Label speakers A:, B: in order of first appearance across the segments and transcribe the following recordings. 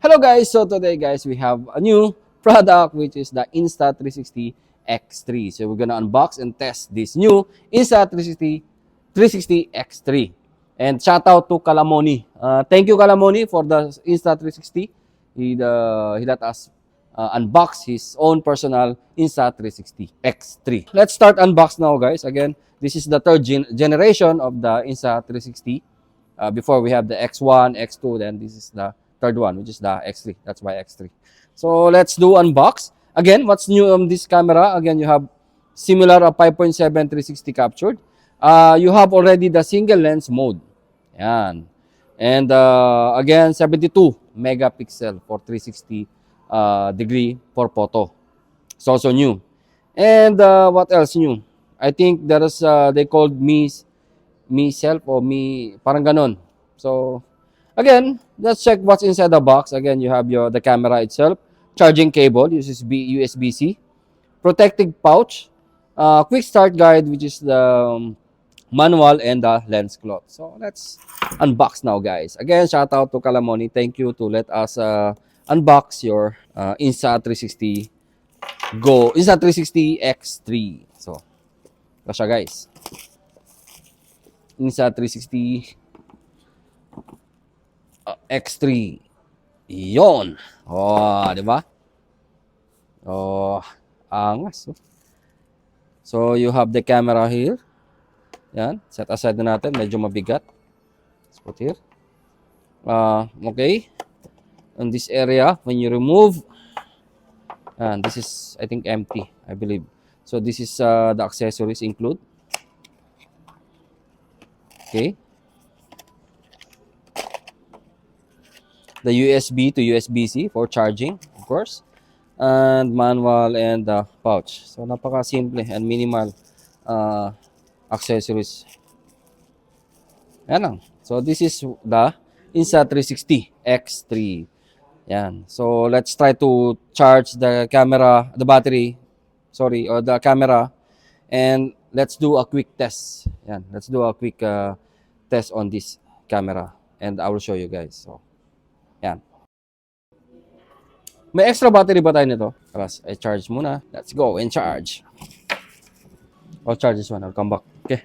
A: Hello guys, so today guys we have a new product which is the Insta360 X3. So we're gonna unbox and test this new Insta360 X3. And shout out to Calamoni. Thank you Calamoni for the Insta360. He let us unbox his own personal Insta360 X3. Let's start unbox now guys. Again, this is the third generation of the Insta360. Before we have the X1, X2, then this is the third one, which is the X3. That's why X3. So let's do unbox. Again, what's new on this camera? Again, you have similar 5.7 360 captured. You have already the single lens mode. Yan. And again, 72 megapixel for 360 degree for photo. It's also new. And what else new? I think there is, they called me self or me, parang ganon. So, again, let's check what's inside the box. Again, you have the camera itself, charging cable, USB-C, protective pouch, quick start guide, which is the manual, and the lens cloth. So, let's unbox now, guys. Again, shout out to Calamoni. Thank you to let us unbox your Insta360 Insta360 X3. So, ito siya, guys. Insta360 X3. Yon. Oh, di ba? Oh, angas. So, you have the camera here. Yan. Set aside na natin. Medyo mabigat. Let's put here. Okay. In this area, when you remove, and this is, I think, empty, I believe. So, this is the accessories include. Okay. The USB to USB-C for charging, of course. And manual and the pouch. So, napaka-simple and minimal accessories. Yan lang. So, this is the Insta360 X3. Yan. So, let's try to charge the camera, the battery, sorry, or the camera. And let's do a quick test. Yan. Let's do a quick test on this camera. And I will show you guys. So, yan. May extra battery ba tayo nito? Tapos, I charge muna. Let's go and charge. I'll charge this one. I'll come back. Okay.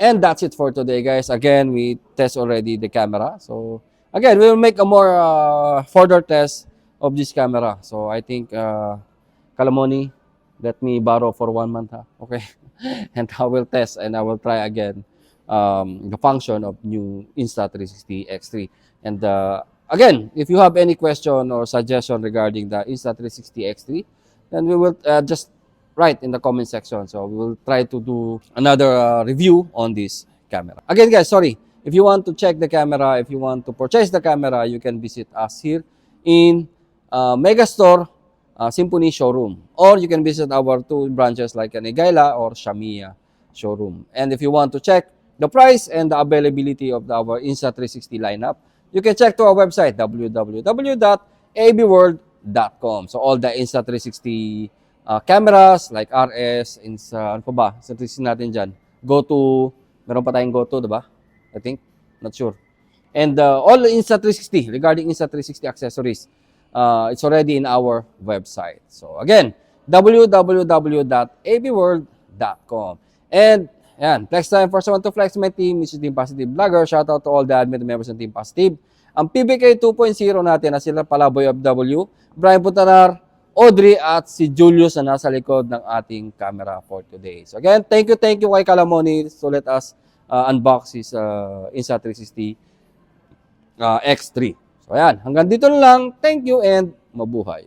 A: And that's it for today, guys. Again, we test already the camera. So, again, we will make a more further test of this camera. So, I think, Kalamoni, let me borrow for 1 month, ha? Okay? And I will test and I will try again the function of new Insta360 X3. And again, if you have any question or suggestion regarding the Insta360 X3, then we will just write in the comment section. So we will try to do another review on this camera. Again, guys, sorry. If you want to check the camera, if you want to purchase the camera, you can visit us here in Megastore Symphony showroom, or you can visit our 2 branches like Anegayla or Shamia showroom. And if you want to check the price and the availability of our Insta360 lineup, you can check to our website www.aabworld.com. So all the Insta360 cameras like RS, Insta, ano pa ba? Insta360 natin dyan. Go to, meron pa tayong go to, diba? I think, not sure. And all Insta360, regarding Insta360 accessories, it's already in our website. So again, www.abworld.com. And yan, flex time for someone to flex my team. This is Team Positive Vlogger. Shout out to all the admin members ng Team Positive. Ang PBK 2.0 natin na sila Palaboy FW, Brian Puntanar, Audrey at si Julius na nasa likod ng ating camera for today. So again, thank you kay Kalamoni. So let us unbox his Insta360 X3. So ayan, hanggang dito na lang. Thank you and mabuhay.